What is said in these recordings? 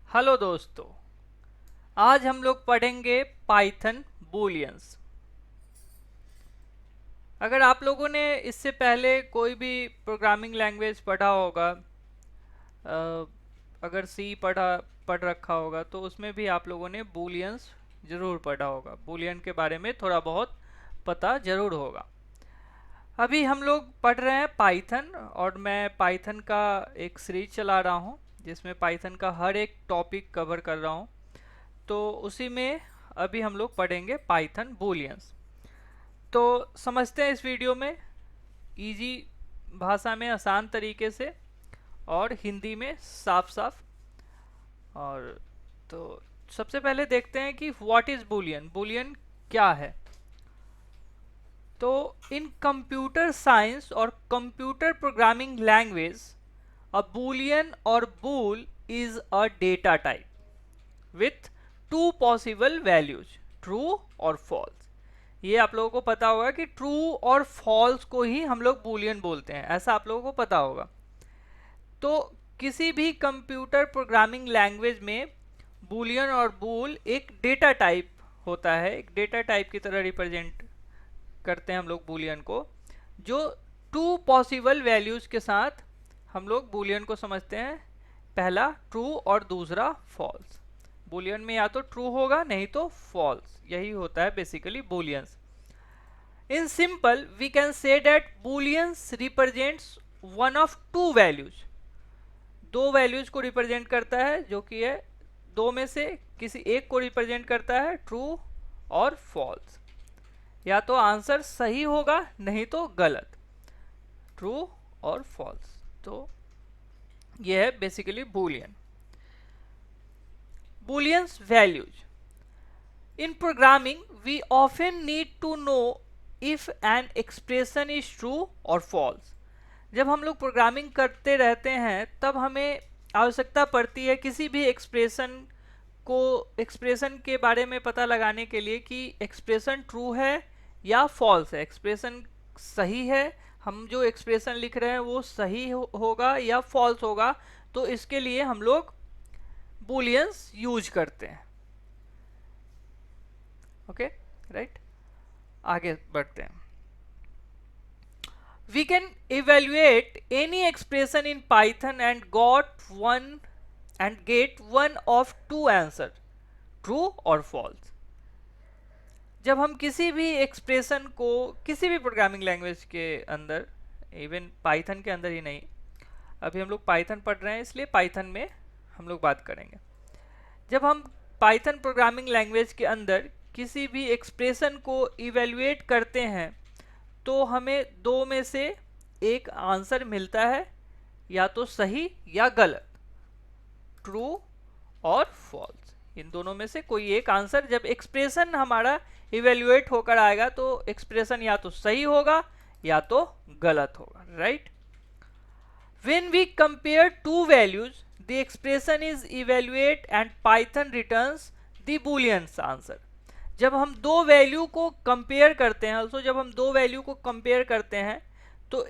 Hello दोस्तों। आज हम लोग पढ़ेंगे पाइथन बूलियंस। अगर आप लोगों ने इससे पहले कोई भी प्रोग्रामिंग लैंग्वेज पढ़ा होगा, अ, अगर सी पढ़ रखा होगा तो उसमें भी आप लोगों ने बूलियंस ज़रूर पढ़ा होगा। बूलियन के बारे में थोड़ा बहुत पता ज़रूर होगा। अभी हम लोग पढ़ रहे हैं पाइथन, और मैं पाइथन का एक सीरीज चला रहा हूँ जिसमें पाइथन का हर एक टॉपिक कवर कर रहा हूँ। तो उसी में अभी हम लोग पढ़ेंगे पाइथन बूलियंस। तो समझते हैं इस वीडियो में इजी भाषा में, आसान तरीके से, और हिंदी में साफ साफ। और तो सबसे पहले देखते हैं कि व्हाट इज बूलियन। बूलियन क्या है? तो इन कंप्यूटर साइंस और computer programming language, a Boolean or bool is a data type with two possible values, true और फॉल्स। ये आप लोगों को पता होगा कि ट्रू और फॉल्स को ही हम लोग बूलियन बोलते हैं, ऐसा आप लोगों को पता होगा। तो किसी भी कंप्यूटर प्रोग्रामिंग लैंग्वेज में बूलियन और बूल एक डेटा टाइप होता है। एक डेटा टाइप की तरह रिप्रेजेंट करते हैं हम लोग बूलियन को, जो टू पॉसिबल वैल्यूज के साथ हम लोग बूलियन को समझते हैं। पहला ट्रू और दूसरा फॉल्स। बूलियन में या तो ट्रू होगा, नहीं तो फॉल्स। यही होता है basically Booleans. In simple we can say that Booleans represents one of two values. दो वैल्यूज को रिप्रेजेंट करता है, जो कि है दो में से किसी एक को रिप्रेजेंट करता है, ट्रू और फॉल्स। या तो आंसर सही होगा, नहीं तो गलत, ट्रू और फॉल्स। तो ये है basically Boolean. Boolean's values. In programming, we often need to know if an expression is true or false. जब हम लोग प्रोग्रामिंग करते रहते हैं तब हमें आवश्यकता पड़ती है किसी भी एक्सप्रेशन के बारे में पता लगाने के लिए कि एक्सप्रेशन ट्रू है या फॉल्स है। एक्सप्रेशन सही है, हम जो एक्सप्रेशन लिख रहे हैं वो सही होगा या फॉल्स होगा। तो इसके लिए हम लोग बूलियंस यूज करते हैं। Okay, right. आगे बढ़ते हैं। We can evaluate any expression in Python and get one of two answer, true or false. जब हम किसी भी एक्सप्रेशन को किसी भी प्रोग्रामिंग लैंग्वेज के अंदर, इवन पाइथन के अंदर ही नहीं, अभी हम लोग पाइथन पढ़ रहे हैं इसलिए पाइथन में हम लोग बात करेंगे। जब हम पाइथन प्रोग्रामिंग लैंग्वेज के अंदर किसी भी एक्सप्रेशन को इवेल्युएट करते हैं तो हमें दो में से एक आंसर मिलता है, या तो सही या गलत, ट्रू और फॉल्स। इन दोनों में से कोई एक आंसर, जब एक्सप्रेशन हमारा इवेल्युएट होकर आएगा तो एक्सप्रेशन या तो सही होगा या तो गलत होगा, right. When we compare two values, the expression is evaluate and Python returns the Boolean answer. जब हम दो वैल्यू को कंपेयर करते हैं, जब हम दो वैल्यू को कंपेयर करते हैं तो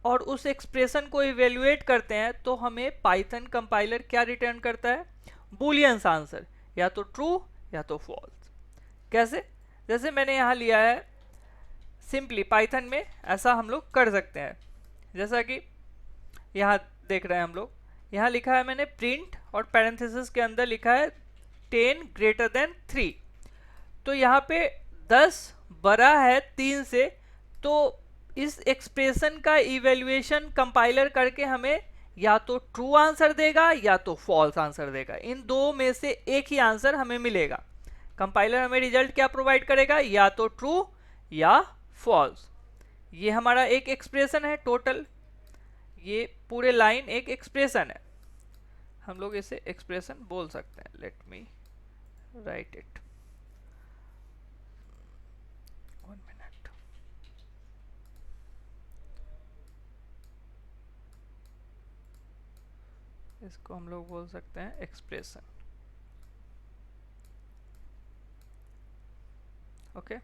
और उस एक्सप्रेशन को इवेल्युएट करते हैं तो हमें पाइथन कंपाइलर क्या रिटर्न करता है? बूलियंस आंसर, या तो ट्रू या तो फॉल्स। कैसे? जैसे मैंने यहाँ लिया है, सिंपली पाइथन में ऐसा हम लोग कर सकते हैं। जैसा कि यहाँ देख रहे हैं हम लोग, यहाँ लिखा है मैंने प्रिंट, और पैरेंथेसिस के अंदर लिखा है 10 ग्रेटर देन 3। तो यहाँ पे 10 बड़ा है 3 से, तो इस एक्सप्रेशन का इवेल्युएशन कंपाइलर करके हमें या तो ट्रू आंसर देगा या तो फॉल्स आंसर देगा। इन दो में से एक ही आंसर हमें मिलेगा। कंपाइलर हमें रिजल्ट क्या प्रोवाइड करेगा? या तो ट्रू या फॉल्स। ये हमारा एक एक्सप्रेशन है टोटल, ये पूरे लाइन एक एक्सप्रेशन है। हम लोग इसे एक्सप्रेशन बोल सकते हैं। Let me right it, 1 minute. इसको हम लोग बोल सकते हैं एक्सप्रेशन। ओके,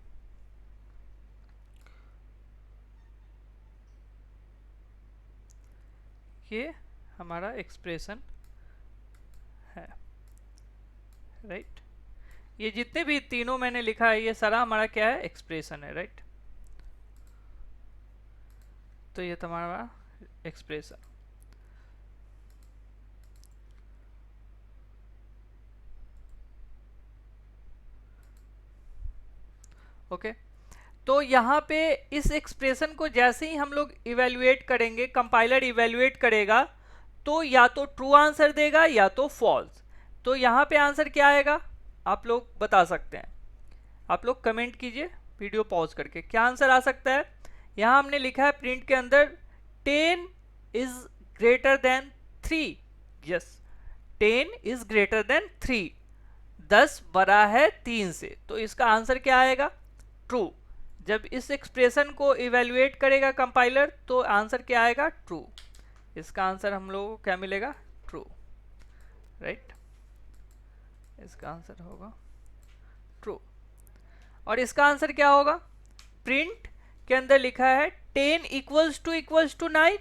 ये हमारा एक्सप्रेशन है, राइट। ये जितने भी तीनों मैंने लिखा है ये सारा हमारा क्या है, एक्सप्रेशन है, राइट। तो ये तुम्हारा एक्सप्रेशन। ओके, तो यहाँ पे इस एक्सप्रेशन को जैसे ही हम लोग इवेल्युएट करेंगे, कंपाइलर इवेल्युएट करेगा, तो या तो ट्रू आंसर देगा या तो फॉल्स। तो यहाँ पे आंसर क्या आएगा आप लोग बता सकते हैं, आप लोग कमेंट कीजिए वीडियो पॉज करके, क्या आंसर आ सकता है। यहाँ हमने लिखा है प्रिंट के अंदर 10 is greater than 3, yes 10 is greater than 3, 10 बड़ा है 3 से, तो इसका आंसर क्या आएगा, ट्रू। जब इस एक्सप्रेशन को इवेल्युएट करेगा कंपाइलर तो आंसर क्या आएगा, ट्रू। इसका आंसर हम लोगों को क्या मिलेगा, ट्रू, राइट। इसका आंसर होगा ट्रू। और इसका आंसर क्या होगा, प्रिंट के अंदर लिखा है 10 इक्वल्स टू 9,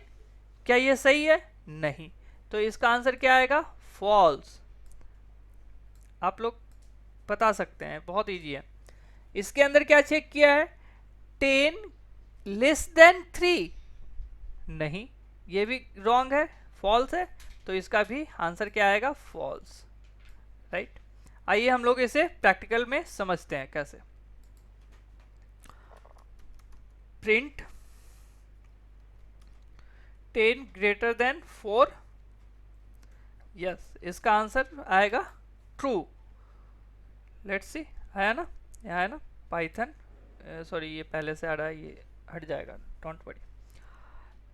क्या ये सही है, नहीं, तो इसका आंसर क्या आएगा, फॉल्स। आप लोग बता सकते हैं, बहुत इजी है। इसके अंदर क्या चेक किया है, 10 लेस देन 3, नहीं, ये भी रॉन्ग है, फॉल्स है, तो इसका भी आंसर क्या आएगा, फॉल्स, राइट। आइए हम लोग इसे प्रैक्टिकल में समझते हैं कैसे। प्रिंट 10 ग्रेटर देन 4, यस, इसका आंसर आएगा ट्रू। लेट्स सी, आया ना, ये आया ना, पाइथन, सॉरी ये पहले से आ रहा है, ये हट जाएगा, डोंट वरी।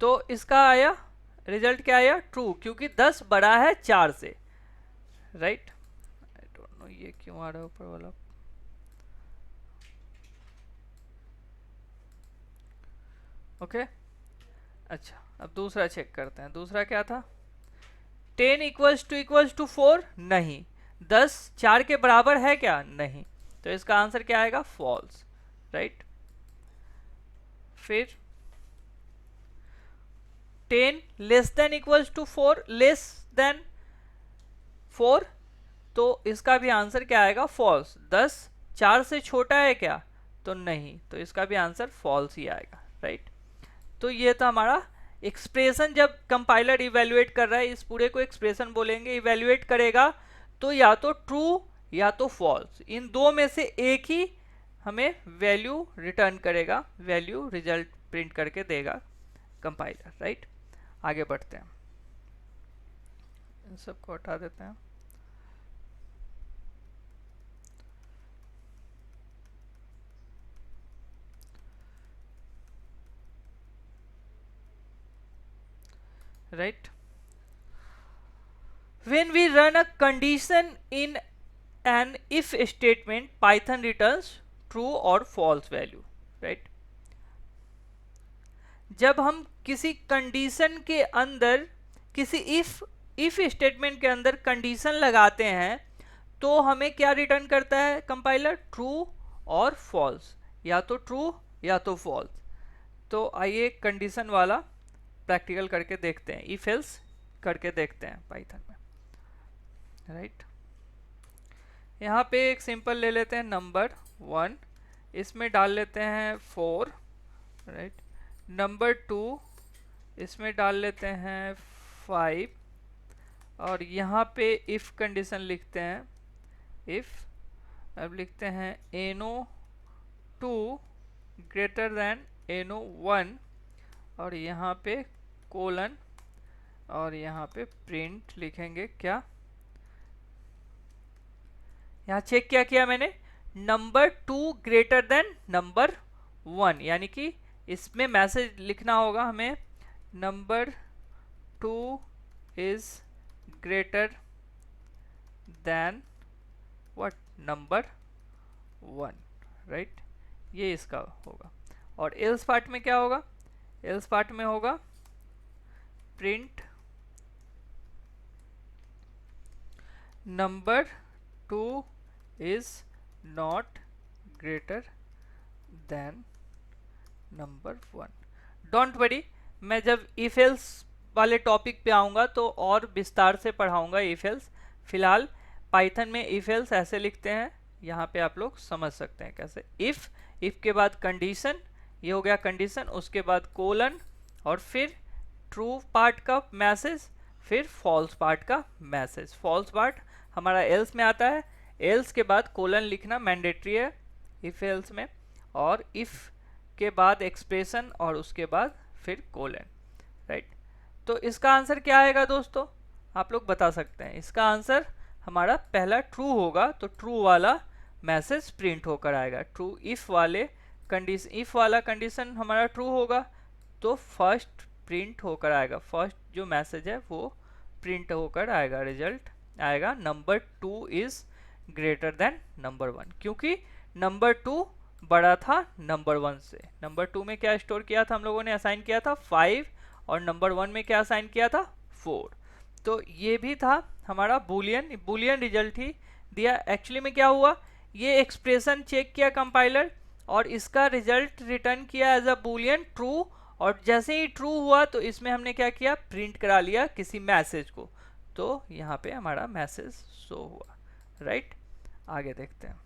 तो इसका आया रिजल्ट क्या आया, ट्रू, क्योंकि 10 बड़ा है 4 से, राइट। आई डोंट नो ये क्यों आ रहा है ऊपर वाला। ओके, अच्छा अब दूसरा चेक करते हैं, दूसरा क्या था, 10 इक्वल्स टू 4, नहीं, 10 4 के बराबर है क्या, नहीं, तो इसका आंसर क्या आएगा, फॉल्स, राइट। फिर 10 less than equals to 4, less than 4, तो इसका भी आंसर क्या आएगा, फॉल्स। 10 4 से छोटा है क्या, तो नहीं, तो इसका भी आंसर फॉल्स ही आएगा, राइट। तो ये था हमारा एक्सप्रेशन। जब कंपाइलर इवेल्युएट कर रहा है, इस पूरे को एक्सप्रेशन बोलेंगे, इवेल्युएट करेगा तो या तो ट्रू या तो फॉल्स, इन दो में से एक ही हमें वैल्यू रिटर्न करेगा, वैल्यू रिजल्ट प्रिंट करके देगा कंपाइलर, राइट। आगे बढ़ते हैं, इन सबको हटा देते हैं। Right, when we run a condition in an if statement, Python returns true or false value, right। जब हम किसी कंडीशन के अंदर, किसी इफ स्टेटमेंट के अंदर कंडीशन लगाते हैं तो हमें क्या रिटर्न करता है कंपाइलर, ट्रू और फॉल्स, या तो ट्रू या तो फॉल्स। तो आइए कंडीशन वाला प्रैक्टिकल करके देखते हैं, इफ एल्स करके देखते हैं पाइथन में, राइट। यहाँ पे एक सिंपल ले लेते हैं नंबर 1, इसमें डाल लेते हैं 4, राइट। नंबर 2 इसमें डाल लेते हैं 5, और यहाँ पे इफ कंडीशन लिखते हैं, इफ अब लिखते हैं एनो 2 ग्रेटर देन एनो 1, और यहाँ पे कोलन, और यहाँ पे प्रिंट लिखेंगे क्या, यहाँ चेक क्या किया मैंने, नंबर 2 ग्रेटर देन नंबर 1, यानी कि इसमें मैसेज लिखना होगा हमें, number 2 is greater than what, number 1, right. ये इसका होगा। और एल्स पार्ट में क्या होगा, एल्स पार्ट में होगा print number 2 is not greater than number 1। Don't worry, मैं जब इफ एल्स वाले टॉपिक पे आऊंगा तो और विस्तार से पढ़ाऊंगा इफ एल्स, फिलहाल पाइथन में इफ एल्स ऐसे लिखते हैं, यहाँ पे आप लोग समझ सकते हैं कैसे। इफ के बाद कंडीशन, ये हो गया कंडीशन, उसके बाद कोलन और फिर ट्रू पार्ट का मैसेज, फिर फॉल्स पार्ट का मैसेज। फॉल्स पार्ट हमारा एल्स में आता है, एल्स के बाद कोलन लिखना मैंडेटरी है इफ एल्स में, और इफ के बाद एक्सप्रेशन और उसके बाद फिर कोलन, राइट। तो इसका आंसर क्या आएगा दोस्तों, आप लोग बता सकते हैं। इसका आंसर हमारा पहला ट्रू होगा, तो ट्रू वाला मैसेज प्रिंट होकर आएगा। ट्रू इफ वाले कंडीशन, इफ वाला कंडीशन हमारा ट्रू होगा तो फर्स्ट प्रिंट होकर आएगा, फर्स्ट जो मैसेज है वो प्रिंट होकर आएगा, रिजल्ट आएगा number 2 is greater than number 1, क्योंकि नंबर 2 बड़ा था नंबर 1 से। नंबर 2 में क्या स्टोर किया था हम लोगों ने, असाइन किया था 5, और नंबर 1 में क्या असाइन किया था 4। तो ये भी था हमारा बूलियन, बूलियन रिजल्ट ही दिया। एक्चुअली में क्या हुआ, ये एक्सप्रेशन चेक किया कंपाइलर और इसका रिजल्ट रिटर्न किया एज अ बूलियन ट्रू, और जैसे ही ट्रू हुआ तो इसमें हमने क्या किया, प्रिंट करा लिया किसी मैसेज को, तो यहाँ पे हमारा मैसेज शो हुआ, राइट। आगे देखते हैं।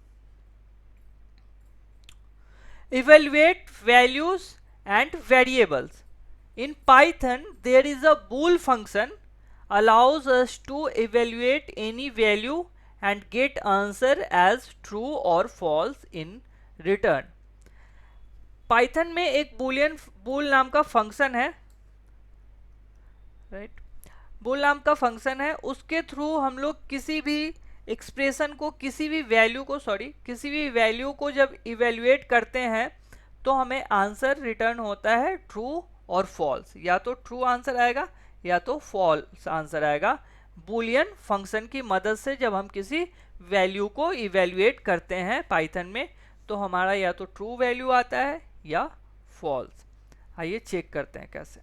Evaluate values and variables. In Python, there is a bool function allows us to evaluate any value and get answer as true or false in return. Python में एक बूल नाम का फंक्शन है, right. बूल नाम का फंक्शन है, उसके थ्रू हम लोग किसी भी एक्सप्रेशन को, किसी भी वैल्यू को जब इवेल्युएट करते हैं तो हमें आंसर रिटर्न होता है ट्रू और फॉल्स। या तो ट्रू आंसर आएगा या तो फॉल्स आंसर आएगा बूलियन फंक्शन की मदद से। जब हम किसी वैल्यू को इवेल्युएट करते हैं पाइथन में तो हमारा या तो ट्रू वैल्यू आता है या फॉल्स। आइए चेक करते हैं कैसे।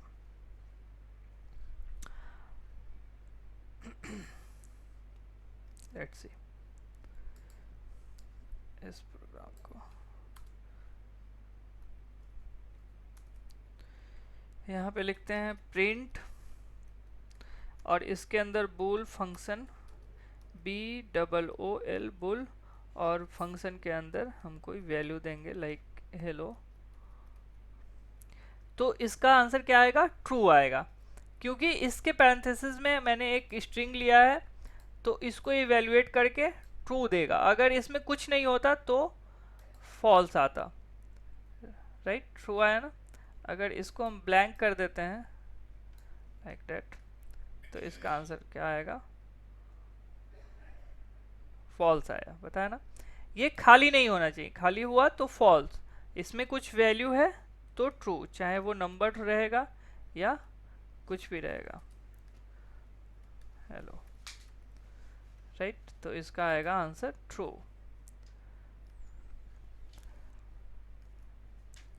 लेट्स सी इस प्रोग्राम को, यहाँ पे लिखते हैं प्रिंट और इसके अंदर बूल फंक्शन BOOL बुल, और फंक्शन के अंदर हम कोई वैल्यू देंगे लाइक हेलो। तो इसका आंसर क्या आएगा, ट्रू आएगा, क्योंकि इसके पैरेंथेसिस में मैंने एक स्ट्रिंग लिया है तो इसको इवेल्युएट करके ट्रू देगा। अगर इसमें कुछ नहीं होता तो फॉल्स आता, राइट। ट्रू आया ना। अगर इसको हम ब्लैंक कर देते हैं लाइक दैट तो इसका आंसर क्या आएगा, फॉल्स आया, बताया ना। ये खाली नहीं होना चाहिए, खाली हुआ तो फॉल्स, इसमें कुछ वैल्यू है तो ट्रू, चाहे वो नंबर रहेगा या कुछ भी रहेगा, हेलो, राइट। तो इसका आएगा आंसर ट्रू।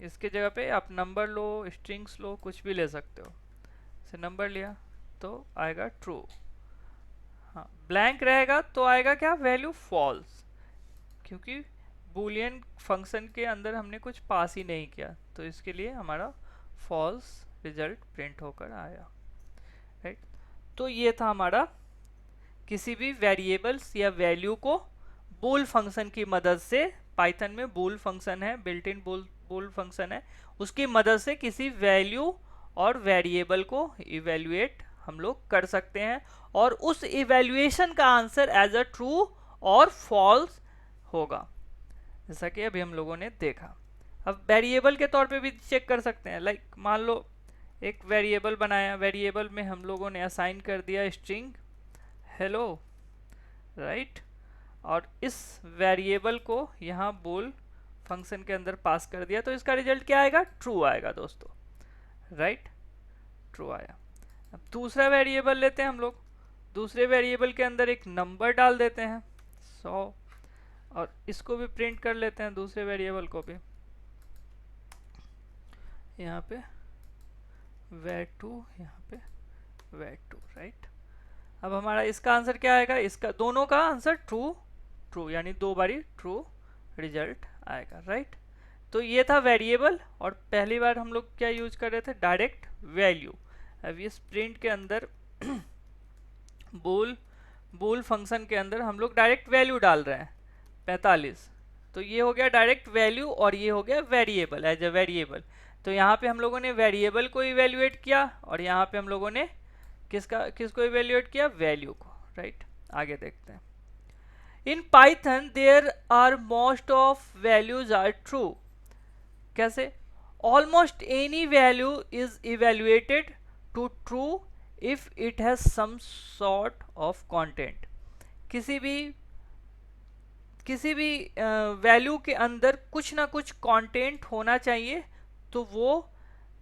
इसके जगह पे आप नंबर लो, स्ट्रिंग्स लो, कुछ भी ले सकते हो। से नंबर लिया तो आएगा ट्रू, हाँ। ब्लैंक रहेगा तो आएगा क्या, वैल्यू फॉल्स, क्योंकि बूलियन फंक्शन के अंदर हमने कुछ पास ही नहीं किया, तो इसके लिए हमारा फॉल्स रिजल्ट प्रिंट होकर आया, राइट। तो ये था हमारा किसी भी वेरिएबल्स या वैल्यू को बूल फंक्शन की मदद से, पाइथन में बूल फंक्शन है, बिल्ट इन बूल फंक्शन है, उसकी मदद से किसी वैल्यू और वेरिएबल को इवेल्युएट हम लोग कर सकते हैं, और उस इवेल्युएशन का आंसर एज अ ट्रू और फॉल्स होगा, जैसा कि अभी हम लोगों ने देखा। अब वेरिएबल के तौर पे भी चेक कर सकते हैं, लाइक मान लो एक वेरिएबल बनाया, वेरिएबल में हम लोगों ने असाइन कर दिया स्ट्रिंग हेलो, राइट, और इस वेरिएबल को यहाँ बूल फंक्शन के अंदर पास कर दिया, तो इसका रिजल्ट क्या आएगा, ट्रू आएगा दोस्तों, राइट, ट्रू आया। अब दूसरा वेरिएबल लेते हैं हम लोग, दूसरे वेरिएबल के अंदर एक नंबर डाल देते हैं 100, और इसको भी प्रिंट कर लेते हैं, दूसरे वेरिएबल को भी, यहाँ पे var2, यहाँ पे var2, राइट। अब हमारा इसका आंसर क्या आएगा, इसका दोनों का आंसर ट्रू, यानी 2 बारी ट्रू रिजल्ट आएगा, राइट। तो ये था वेरिएबल, और पहली बार हम लोग क्या यूज कर रहे थे, डायरेक्ट वैल्यू। अब इस प्रिंट के अंदर बूल बूल फंक्शन के अंदर हम लोग डायरेक्ट वैल्यू डाल रहे हैं 45, तो ये हो गया डायरेक्ट वैल्यू और ये हो गया वेरिएबल, एज अ वेरिएबल। तो यहाँ पे हम लोगों ने वेरिएबल को इवेल्युएट किया और यहाँ पे हम लोगों ने किसको इवेल्युएट किया, वैल्यू को, राइट। आगे देखते हैं। In Python there are most of values are true. कैसे? Almost any value is evaluated to true if it has some sort of content. किसी भी वैल्यू के अंदर कुछ ना कुछ कंटेंट होना चाहिए, तो वो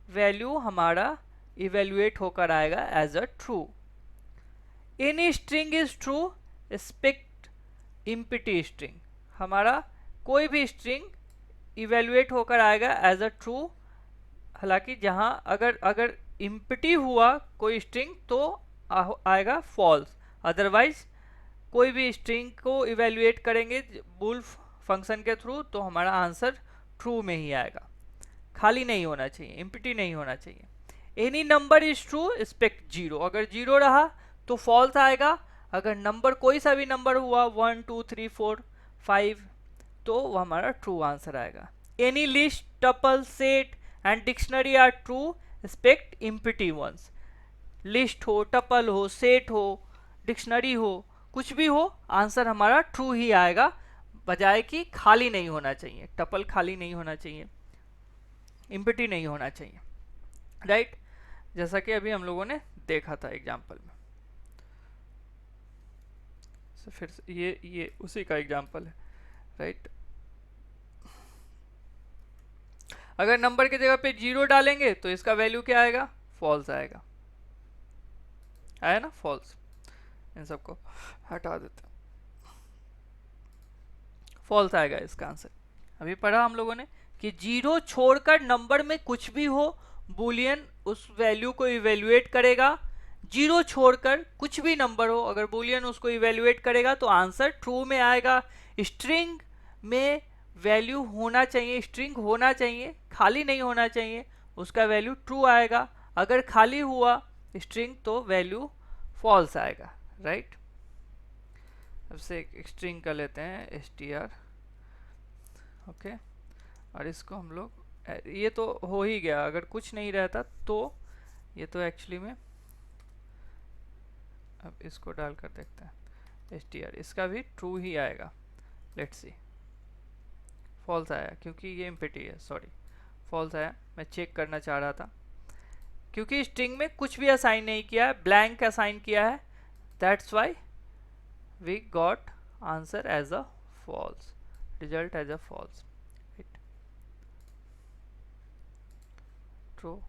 वैल्यू हमारा इवेल्युएट होकर आएगा as a true. Any string is true except empty string. हमारा कोई भी स्ट्रिंग इवेल्युएट होकर आएगा एज अ ट्रू, हालांकि जहां अगर एम्प्टी हुआ कोई स्ट्रिंग तो आएगा फॉल्स। अदरवाइज कोई भी स्ट्रिंग को इवेल्युएट करेंगे बूल फंक्शन के थ्रू तो हमारा आंसर ट्रू में ही आएगा, खाली नहीं होना चाहिए, एम्प्टी नहीं होना चाहिए। Any number is true except zero. अगर जीरो रहा तो फॉल्स आएगा। अगर नंबर कोई सा भी नंबर हुआ 1 2 3 4 5 तो वो हमारा ट्रू आंसर आएगा। Any list, tuple, set and dictionary are true except empty ones. List हो, टपल हो, सेट हो, डिक्शनरी हो, कुछ भी हो, आंसर हमारा ट्रू ही आएगा, बजाय कि खाली नहीं होना चाहिए। टपल खाली नहीं होना चाहिए, एम्प्टी नहीं होना चाहिए, राइट। जैसा कि अभी हम लोगों ने देखा था एग्जाम्पल में। तो फिर ये उसी का एग्जाम्पल है, राइट। अगर नंबर की जगह पे जीरो डालेंगे तो इसका वैल्यू क्या आएगा, फॉल्स आएगा। आया ना, फॉल्स। इन सबको हटा देते हैं, फॉल्स आएगा इसका आंसर। अभी पढ़ा हम लोगों ने कि जीरो छोड़कर नंबर में कुछ भी हो, बूलियन उस वैल्यू को इवेल्युएट करेगा। जीरो छोड़कर कुछ भी नंबर हो, अगर बूलियन उसको इवेल्युएट करेगा तो आंसर ट्रू में आएगा। स्ट्रिंग में वैल्यू होना चाहिए, स्ट्रिंग होना चाहिए, खाली नहीं होना चाहिए, उसका वैल्यू ट्रू आएगा। अगर खाली हुआ स्ट्रिंग तो वैल्यू फॉल्स आएगा, राइट। अब से एक स्ट्रिंग कर लेते हैं str, ओके। और इसको हम लोग, ये तो हो ही गया, अगर कुछ नहीं रहता तो ये तो एक्चुअली में, अब इसको डालकर देखते हैं str, इसका भी ट्रू ही आएगा। लेट्स सी, फॉल्स आया क्योंकि ये एम्प्टी है, सॉरी फॉल्स आया। मैं चेक करना चाह रहा था क्योंकि स्ट्रिंग में कुछ भी असाइन नहीं किया है, ब्लैंक असाइन किया है, that's why we got answer as a false, result as a false, right? True.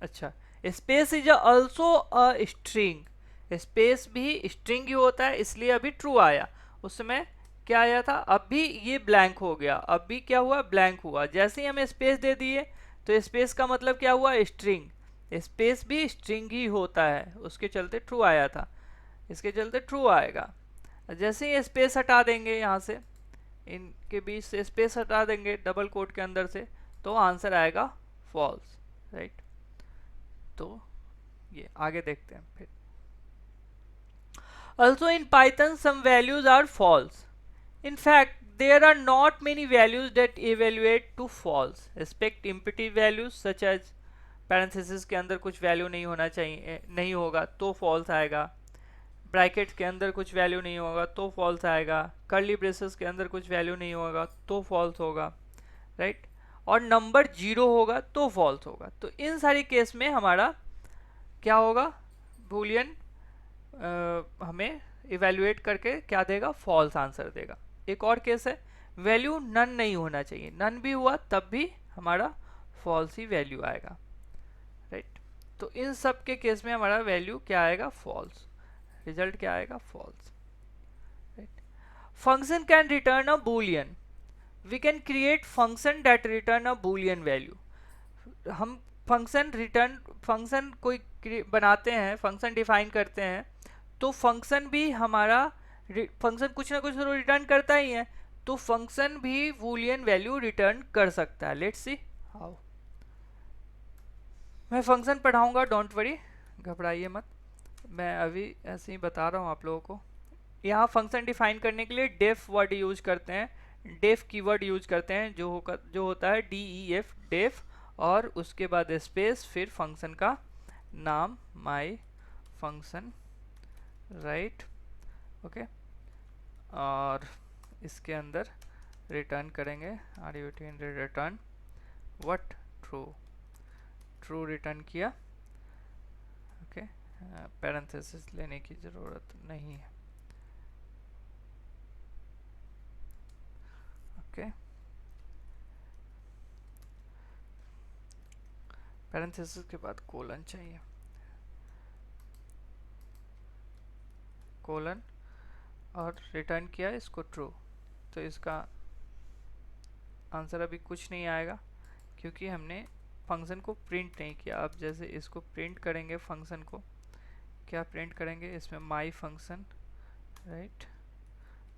अच्छा, space is also a string. Space भी स्ट्रिंग ही होता है, इसलिए अभी ट्रू आया। उस समय क्या आया था, अब भी ये ब्लैंक हो गया, अब भी क्या हुआ, ब्लैंक हुआ। जैसे ही हम स्पेस दे दिए तो स्पेस का मतलब क्या हुआ, स्ट्रिंग। स्पेस भी स्ट्रिंग ही होता है, उसके चलते ट्रू आया था, इसके चलते ट्रू आएगा। जैसे ही स्पेस हटा देंगे, यहाँ से इनके बीच से स्पेस हटा देंगे डबल कोट के अंदर से, तो आंसर आएगा फॉल्स, राइट। तो ये आगे देखते हैं फिर। Also in Python some values are false. In fact there are not many values that evaluate to false. Expect empty values such as parenthesis के अंदर कुछ वैल्यू नहीं होना चाहिए, नहीं होगा तो फॉल्स आएगा। ब्रैकेट के अंदर कुछ वैल्यू नहीं होगा तो फॉल्स आएगा। कर्ली ब्रेसेस के अंदर कुछ वैल्यू नहीं होगा तो फॉल्स होगा, राइट। और नंबर जीरो होगा तो फॉल्स होगा। तो इन सारी केस में हमारा क्या होगा, बूलियन हमें इवेल्युएट करके क्या देगा, फॉल्स आंसर देगा। एक और केस है, वैल्यू नन नहीं होना चाहिए, नन भी हुआ तब भी हमारा फॉल्स ही वैल्यू आएगा, राइट। तो इन सब के केस में हमारा वैल्यू क्या आएगा, फॉल्स, रिजल्ट क्या आएगा, false, right. Function can return a boolean. We can create function that return a boolean value. हम फंक्शन कोई बनाते हैं, फंक्शन डिफाइन करते हैं, तो फंक्शन भी हमारा, फंक्शन कुछ ना कुछ तो रिटर्न करता ही है, तो फंक्शन भी बूलियन वैल्यू रिटर्न कर सकता है। Let's see how. मैं फंक्शन पढ़ाऊंगा, डोंट वरी, घबराइए मत। मैं अभी ऐसे ही बता रहा हूँ आप लोगों को। यहाँ फंक्शन डिफाइन करने के लिए डेफ वर्ड यूज करते हैं, डेफ कीवर्ड यूज करते हैं, जो होता है DEF, डेफ, और उसके बाद स्पेस, फिर फंक्शन का नाम माई फंक्शन, राइट, ओके। और इसके अंदर रिटर्न करेंगे return what, true, true return किया, ओके। पैरेंथेसिस लेने की ज़रूरत नहीं है, ओके। पैरेंथेसिस के बाद कोलन चाहिए, कोलन, और रिटर्न किया इसको ट्रू। तो इसका आंसर अभी कुछ नहीं आएगा क्योंकि हमने फंक्शन को प्रिंट नहीं किया। अब जैसे इसको प्रिंट करेंगे, फंक्शन को क्या प्रिंट करेंगे, इसमें माई फंक्शन, राइट,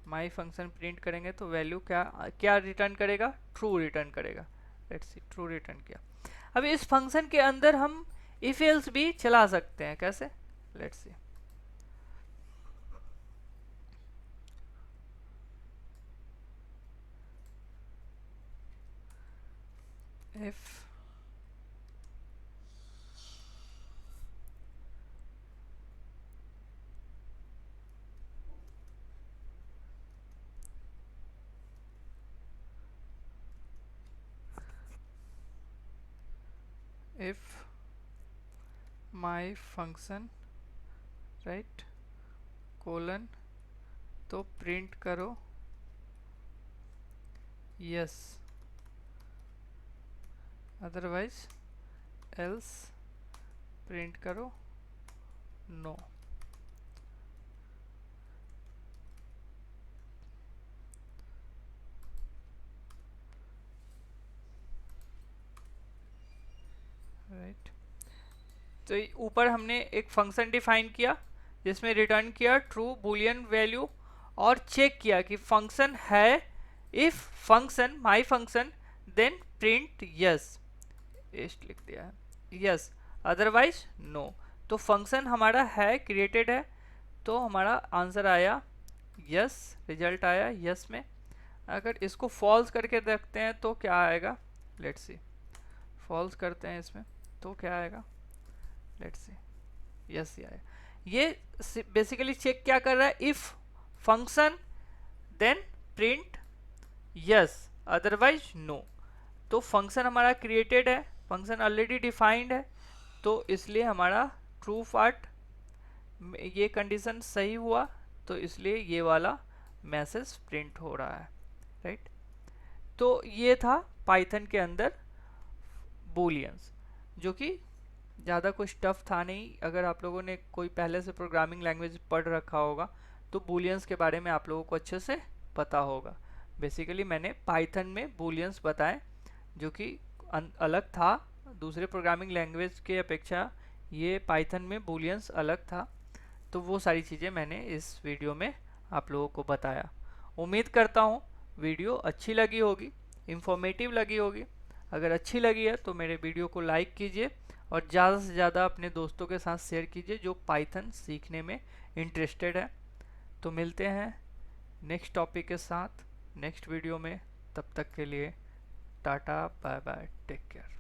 माई फंक्शन प्रिंट करेंगे तो वैल्यू क्या क्या रिटर्न करेगा, ट्रू रिटर्न करेगा। लेट्स सी, ट्रू रिटर्न किया। अब इस फंक्शन के अंदर हम इफ एल्स भी चला सकते हैं, कैसे, let's see. if if my function, right, colon, तो प्रिंट करो यस, अदरवाइज एल्स प्रिंट करो नो। राइट, तो ऊपर हमने एक फंक्शन डिफाइन किया जिसमें रिटर्न किया ट्रू बूलियन वैल्यू, और चेक किया कि फंक्शन है, if function my function then print yes, एस्ट लिख दिया है, यस, अदरवाइज नो। तो फंक्शन हमारा है, क्रिएटेड है, तो हमारा आंसर आया यस, रिजल्ट आया यस में। अगर इसको फॉल्स करके रखते हैं तो क्या आएगा, लेट्स सी, फॉल्स करते हैं इसमें तो क्या आएगा, लेट्स सी, यस ही आएगा। ये बेसिकली चेक क्या कर रहा है, if function then print yes, otherwise no. तो फंक्शन हमारा क्रिएटेड है, फंक्शन ऑलरेडी डिफाइंड है, तो इसलिए हमारा ट्रू पार्ट, ये कंडीशन सही हुआ, तो इसलिए ये वाला मैसेज प्रिंट हो रहा है, राइट। तो ये था पाइथन के अंदर बूलियंस, जो कि ज़्यादा कुछ टफ था नहीं। अगर आप लोगों ने कोई पहले से प्रोग्रामिंग लैंग्वेज पढ़ रखा होगा तो बूलियंस के बारे में आप लोगों को अच्छे से पता होगा। बेसिकली मैंने पाइथन में बूलियंस बताए जो कि अलग था दूसरे प्रोग्रामिंग लैंग्वेज के अपेक्षा, ये पाइथन में बूलियंस अलग था। तो वो सारी चीज़ें मैंने इस वीडियो में आप लोगों को बताया। उम्मीद करता हूँ वीडियो अच्छी लगी होगी, इंफॉर्मेटिव लगी होगी। अगर अच्छी लगी है तो मेरे वीडियो को लाइक कीजिए और ज़्यादा से ज़्यादा अपने दोस्तों के साथ शेयर कीजिए जो पाइथन सीखने में इंटरेस्टेड है। तो मिलते हैं नेक्स्ट टॉपिक के साथ नेक्स्ट वीडियो में। तब तक के लिए tata, bye bye, take care.